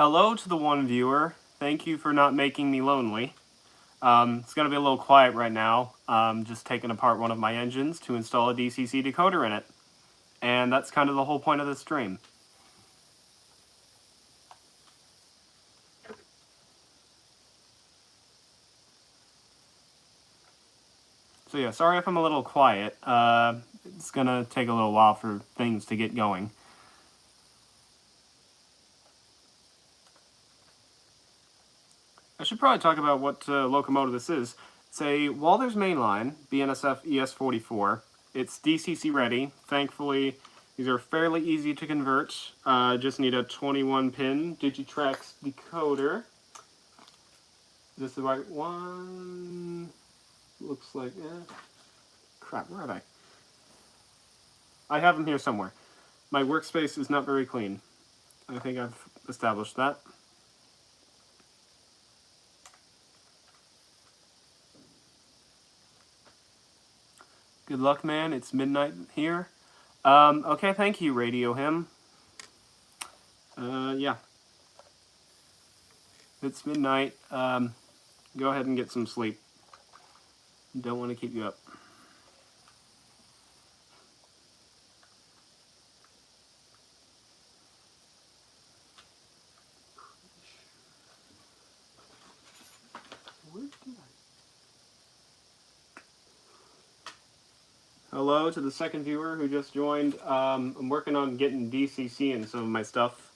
Hello to the one viewer. Thank you for not making me lonely. It's going to be a little quiet right now. Just taking apart one of my engines to install a DCC decoder in it. And that's kind of the whole point of this stream. So yeah, sorry if I'm a little quiet. It's going to take a little while for things to get going. I should probably talk about what locomotive this is. It's a Walthers mainline BNSF ES44. It's DCC ready. Thankfully, these are fairly easy to convert. Just need a 21-pin Digitrax decoder. Is this the right one? Looks like... crap, where are they? I have them here somewhere. My workspace is not very clean. I think I've established that. Good luck, man. It's midnight here. Okay, thank you, Radio Him. Yeah. It's midnight. Go ahead and get some sleep. Don't want to keep you up. Where did I... Hello to the second viewer who just joined. I'm working on getting DCC in some of my stuff.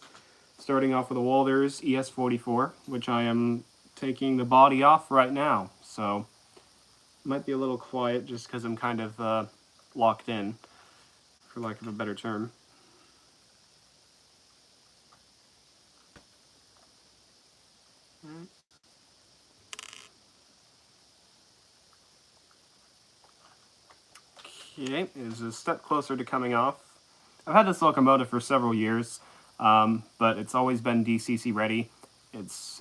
Starting off with a Walthers ES44, which I am taking the body off right now. So, might be a little quiet just because I'm kind of locked in, for lack of a better term. Okay, is a step closer to coming off. I've had this locomotive for several years, but it's always been DCC ready.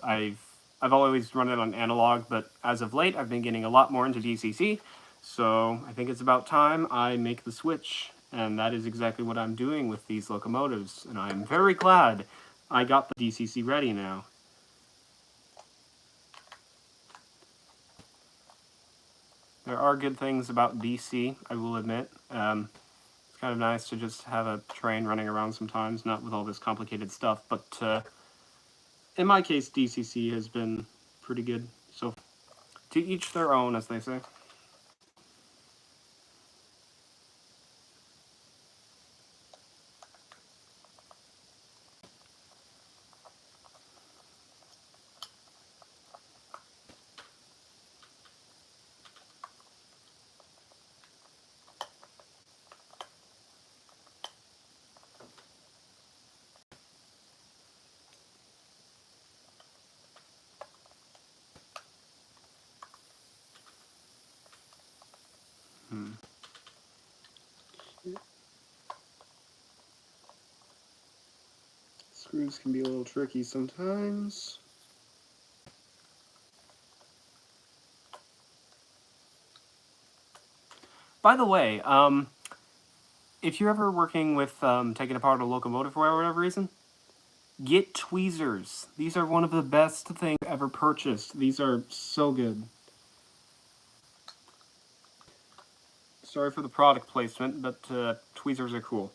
I've always run it on analog, but as of late I've been getting a lot more into DCC, so I think it's about time I make the switch, and that is exactly what I'm doing with these locomotives, and I'm very glad I got the DCC ready now. There are good things about DC, I will admit. It's kind of nice to just have a train running around sometimes, not with all this complicated stuff, but in my case, DCC has been pretty good. So, to each their own, as they say. Screws can be a little tricky sometimes. By the way, if you're ever working with taking apart a locomotive for whatever reason, get tweezers. These are one of the best things ever purchased. These are so good. Sorry for the product placement, but tweezers are cool.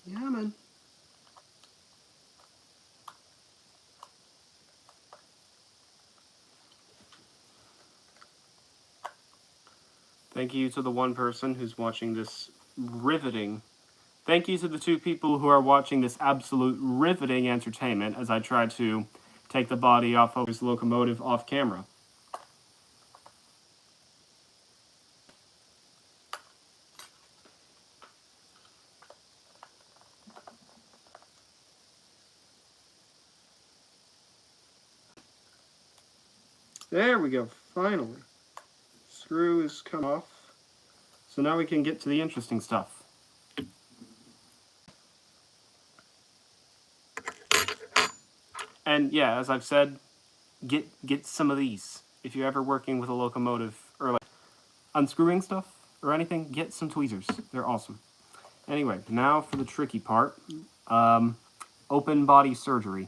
Yeah, man. Thank you to the one person who's watching this riveting. Thank you to the two people who are watching this absolute riveting entertainment as I try to take the body off of this locomotive off camera. There we go, finally. Screw is come off. So now we can get to the interesting stuff. And yeah, as I've said, get some of these. If you're ever working with a locomotive or like unscrewing stuff or anything, get some tweezers. They're awesome. Anyway, now for the tricky part. Open body surgery.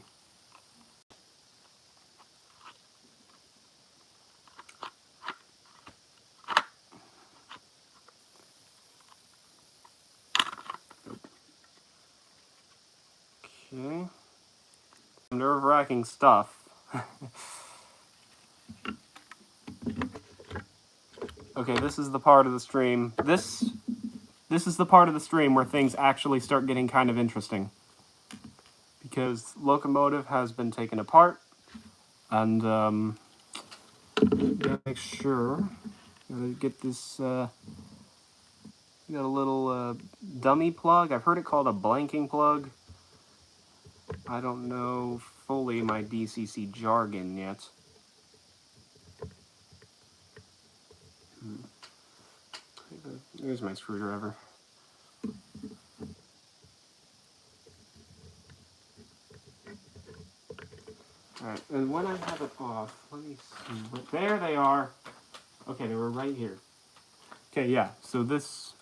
Okay. Nerve-wracking stuff. Okay, this is the part of the stream. This is the part of the stream where things actually start getting kind of interesting. Because locomotive has been taken apart, and gotta make sure. Gotta get this. Got a little dummy plug. I've heard it called a blanking plug. I don't know fully my DCC jargon yet. There's my screwdriver. Alright, and when I have it off, let me see. There they are. Okay, they were right here. Okay, yeah, so this...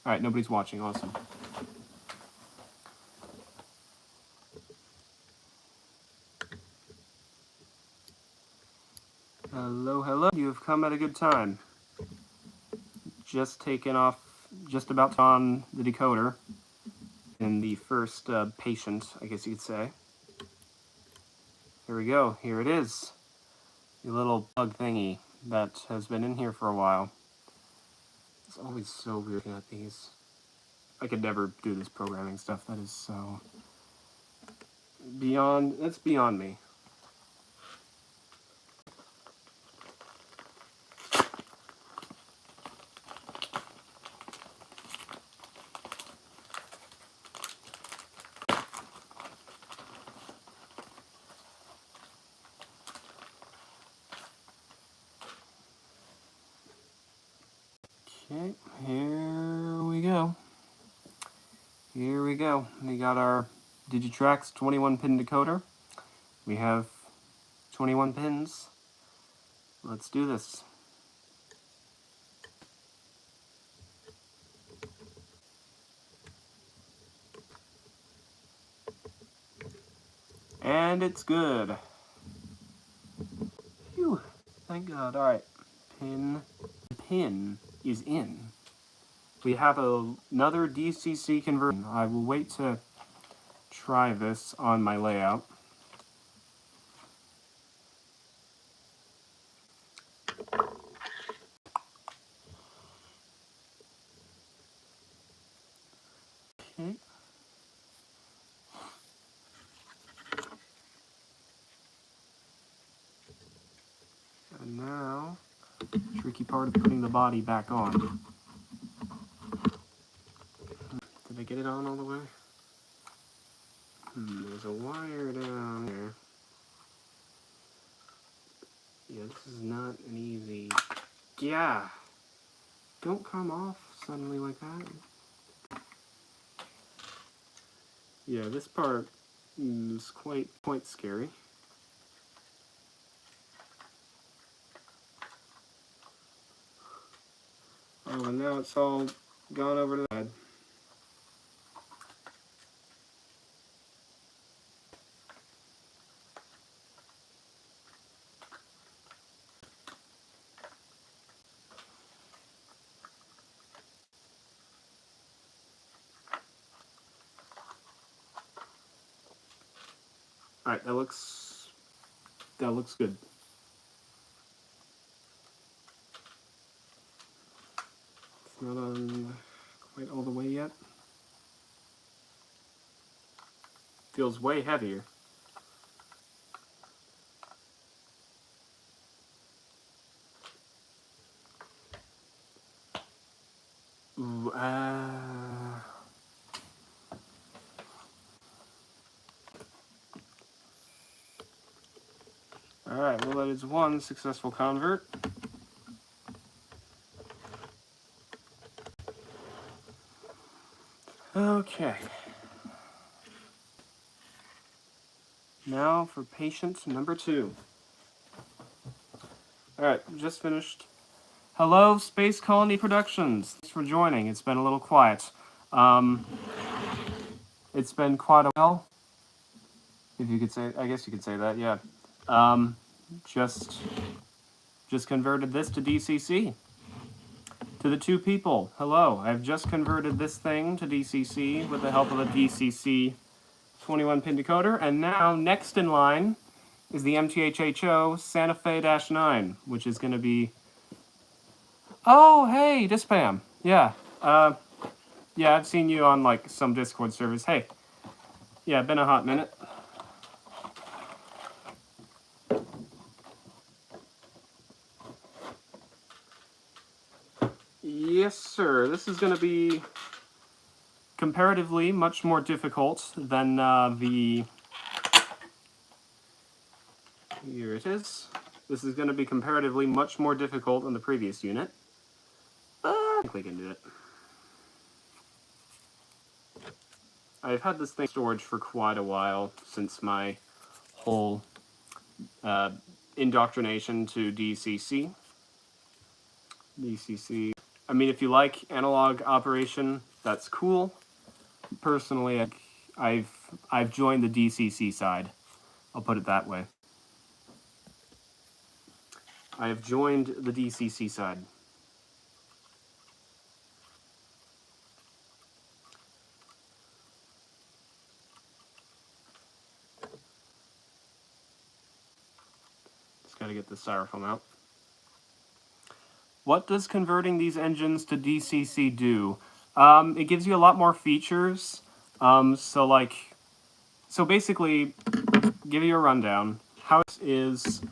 Alright, nobody's watching, awesome. Hello, hello. You have come at a good time. Just taken off, just about on the decoder. In the first patient, I guess you could say. Here we go, here it is. The little bug thingy that has been in here for a while. It's always so weird looking at these. I could never do this programming stuff. That is so... that's beyond me. Okay, here we go. Here we go. We got our Digitrax 21-pin decoder. We have 21 pins. Let's do this. And it's good. Phew, thank God. Alright, pin is in. We have another DCC conversion. I will wait to try this on my layout. Okay. And now, tricky part of putting the body back on. Did I get it on all the way? There's a wire down there. Yeah, this is not an easy... Yeah! Don't come off suddenly like that. Yeah, this part is quite scary. Oh, and now it's all gone over to the side. Alright, that looks good. It's not on quite all the way yet. Feels way heavier. Ooh, Alright, well that is one successful convert. Okay. Now for patient number 2. Alright, just finished. Hello, Space Colony Productions. Thanks for joining. It's been a little quiet. It's been quite a while. If you could say, I guess you could say that, yeah. Just converted this to DCC. To the 2 people, hello. I've just converted this thing to DCC with the help of a DCC 21-pin decoder, and now next in line is the MTHHO Santa Fe-9, which is going to be... Oh, hey, Dispam. Yeah, yeah, I've seen you on, like, some Discord servers. Hey. Yeah, been a hot minute. Yes, sir. This is going to be comparatively much more difficult than the... Here it is. This is going to be comparatively much more difficult than the previous unit. I think we can do it. I've had this thing in storage for quite a while, since my whole indoctrination to DCC. DCC. I mean, if you like analog operation, that's cool. Personally, I've joined the DCC side. I'll put it that way. I have joined the DCC side. Just gotta get the styrofoam out. What does converting these engines to DCC do? It gives you a lot more features. So basically, give you a rundown. How it is,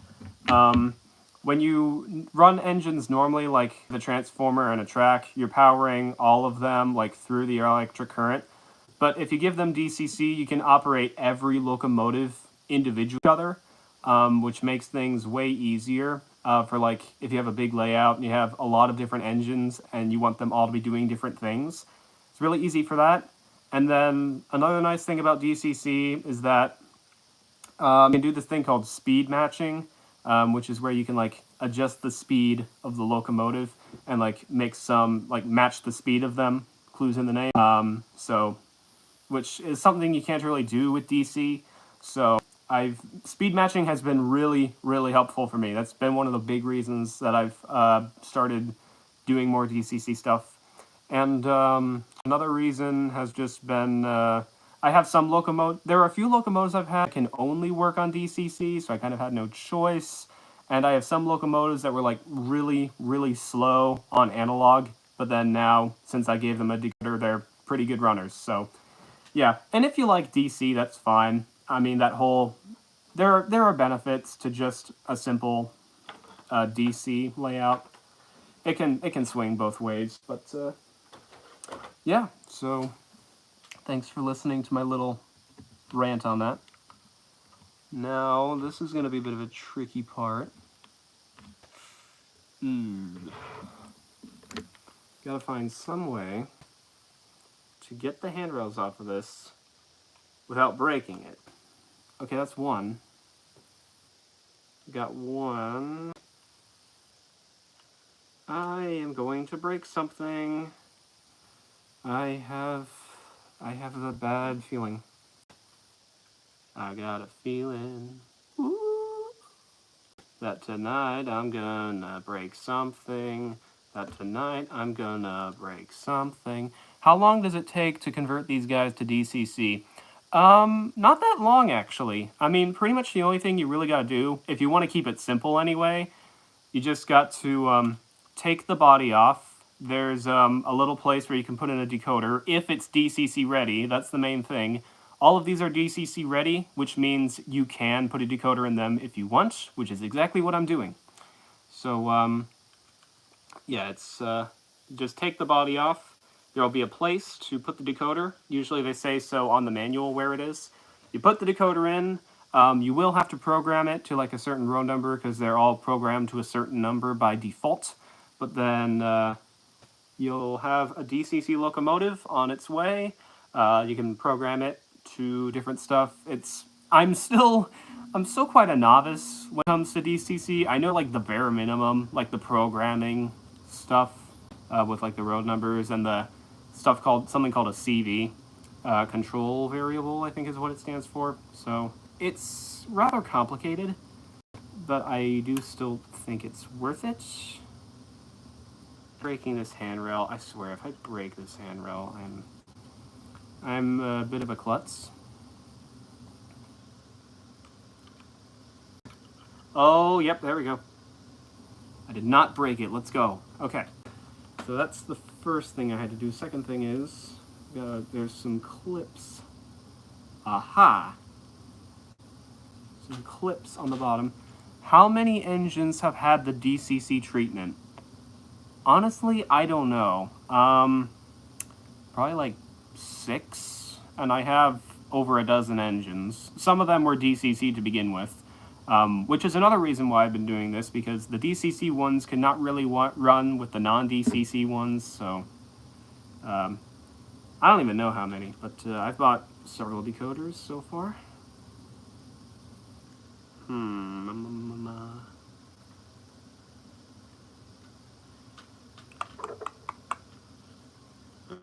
when you run engines normally, like the transformer and a track, you're powering all of them like through the electric current. But if you give them DCC, you can operate every locomotive individually, which makes things way easier. For like, if you have a big layout and you have a lot of different engines and you want them all to be doing different things, it's really easy for that. And then another nice thing about DCC is that you can do this thing called speed matching, which is where you can like adjust the speed of the locomotive and like make some, like match the speed of them, clues in the name. Which is something you can't really do with DC. So speed matching has been really, really helpful for me. That's been one of the big reasons that I've started doing more DCC stuff. And another reason has just been I have some locomotives. There are a few locomotives I've had that can only work on DCC, so I kind of had no choice. And I have some locomotives that were like really, really slow on analog, but then now, since I gave them a decoder, they're pretty good runners. So yeah, and if you like DC, that's fine. I mean, that whole... There are benefits to just a simple DC layout. It can swing both ways, but yeah, so thanks for listening to my little rant on that. Now, this is going to be a bit of a tricky part. Gotta find some way to get the handrails off of this without breaking it. Okay, that's one. Got one. I am going to break something. I have a bad feeling. I got a feeling that tonight I'm gonna break something. That tonight I'm gonna break something. How long does it take to convert these guys to DCC? Not that long, actually. I mean, pretty much the only thing you really gotta do, if you want to keep it simple anyway, you just got to take the body off. There's a little place where you can put in a decoder, if it's DCC ready. That's the main thing. All of these are DCC ready, which means you can put a decoder in them if you want, which is exactly what I'm doing. So, yeah, it's just take the body off. There'll be a place to put the decoder. Usually they say so on the manual where it is. You put the decoder in. You will have to program it to like a certain row number because they're all programmed to a certain number by default. But then you'll have a DCC locomotive on its way. You can program it to different stuff. I'm still quite a novice when it comes to DCC. I know like the bare minimum, like the programming stuff with like the road numbers and the stuff called something called a CV, control variable, I think is what it stands for. So it's rather complicated, but I do still think it's worth it. Breaking this handrail, I swear, if I break this handrail, I'm a bit of a klutz. Oh, yep, there we go. I did not break it. Let's go. Okay. So that's the first thing I had to do. Second thing is, there's some clips. Aha! Some clips on the bottom. How many engines have had the DCC treatment? Honestly, I don't know. Probably like 6, and I have over a dozen engines. Some of them were DCC to begin with, which is another reason why I've been doing this, because the DCC ones cannot really run with the non-DCC ones, so I don't even know how many, but I've bought several decoders so far.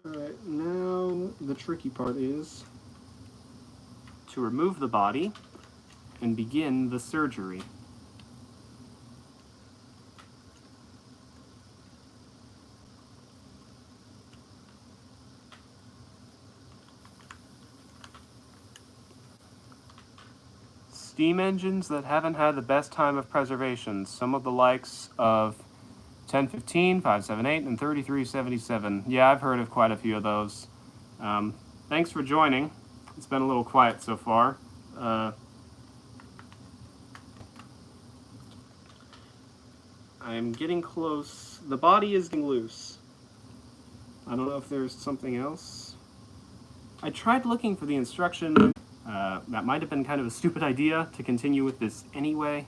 Alright, now the tricky part is to remove the body and begin the surgery. Steam engines that haven't had the best time of preservation. Some of the likes of 1015, 578, and 3377. Yeah, I've heard of quite a few of those. Thanks for joining. It's been a little quiet so far. I'm getting close. The body is getting loose. I don't know if there's something else. I tried looking for the instruction. That might have been kind of a stupid idea to continue with this anyway.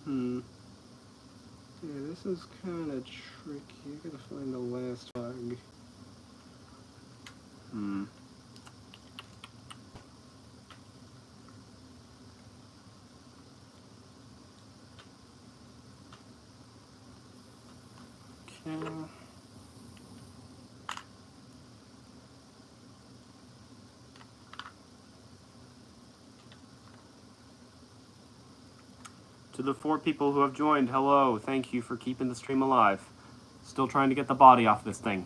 Yeah, this is kind of tricky. I gotta find the last bug. Okay. To the 4 people who have joined, hello. Thank you for keeping the stream alive. Still trying to get the body off this thing.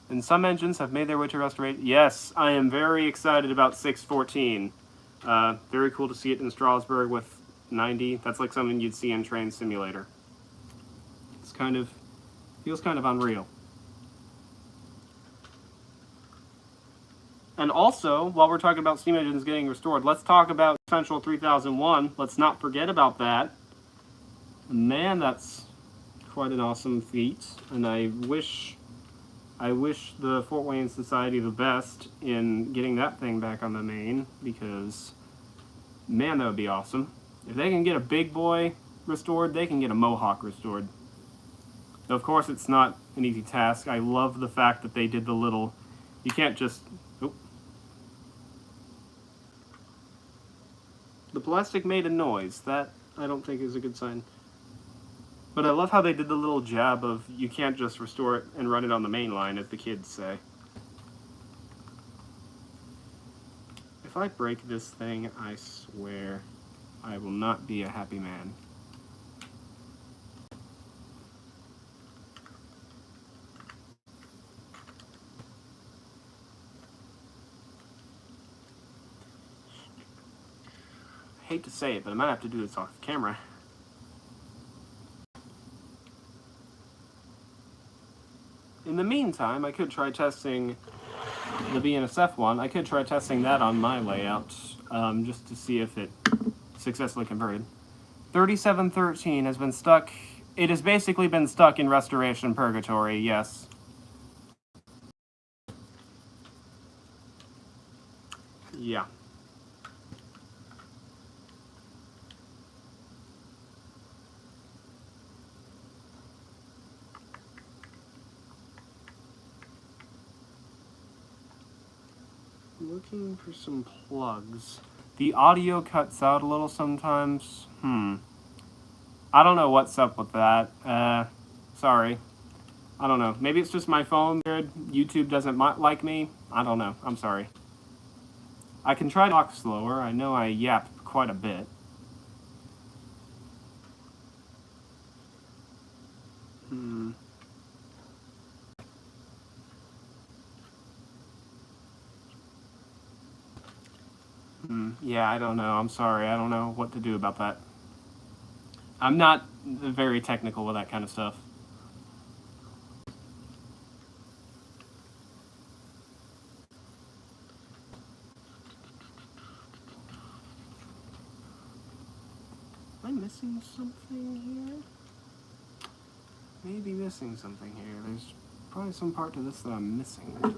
And some engines have made their way to restoration. Yes, I am very excited about 614. Very cool to see it in Strasbourg with 90. That's like something you'd see in Train Simulator. It's kind of, feels kind of unreal. And also, while we're talking about steam engines getting restored, let's talk about Central 3001. Let's not forget about that. Man, that's quite an awesome feat, and I wish the Fort Wayne Society the best in getting that thing back on the main, because, man, that would be awesome. If they can get a big boy restored, they can get a Mohawk restored. Though, of course, it's not an easy task. I love the fact that they did the little, you can't just, the plastic made a noise. That, I don't think, is a good sign. But I love how they did the little jab of, you can't just restore it and run it on the main line, as the kids say. If I break this thing, I swear, I will not be a happy man. I hate to say it, but I might have to do this off camera. In the meantime, I could try testing the BNSF one. I could try testing that on my layout, just to see if it successfully converted. 3713 has been stuck. It has basically been stuck in restoration purgatory, yes. Yeah. looking for some plugs. The audio cuts out a little sometimes. I don't know what's up with that. Sorry. I don't know. Maybe it's just my phone. YouTube doesn't like me. I don't know. I'm sorry. I can try to talk slower. I know I yap quite a bit. Yeah, I don't know. I'm sorry. I don't know what to do about that. I'm not very technical with that kind of stuff. Am I missing something here? Maybe missing something here. There's probably some part to this that I'm missing.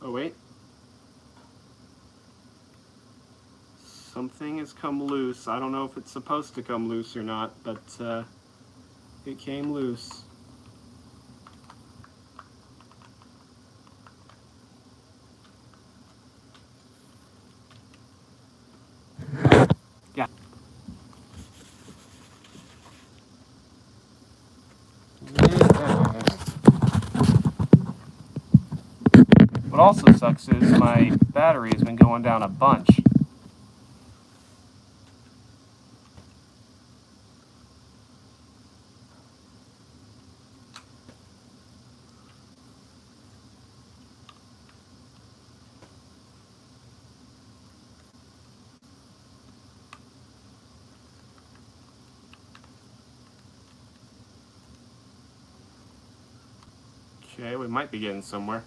Oh, wait. Something has come loose. I don't know if it's supposed to come loose or not, but it came loose. Yeah. What also sucks is my battery has been going down a bunch. Okay, we might be getting somewhere.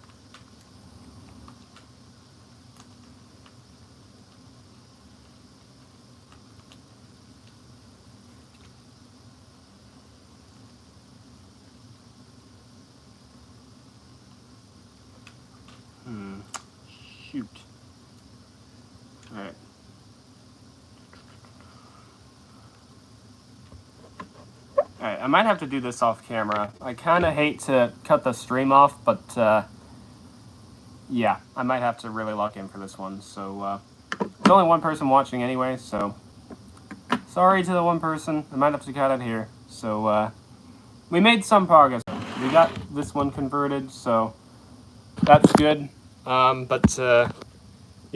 Shoot. Alright. Alright, I might have to do this off camera. I kind of hate to cut the stream off, but yeah, I might have to really lock in for this one. So, there's only one person watching anyway, so sorry to the one person. I might have to cut it here. So, we made some progress. We got this one converted, so that's good. But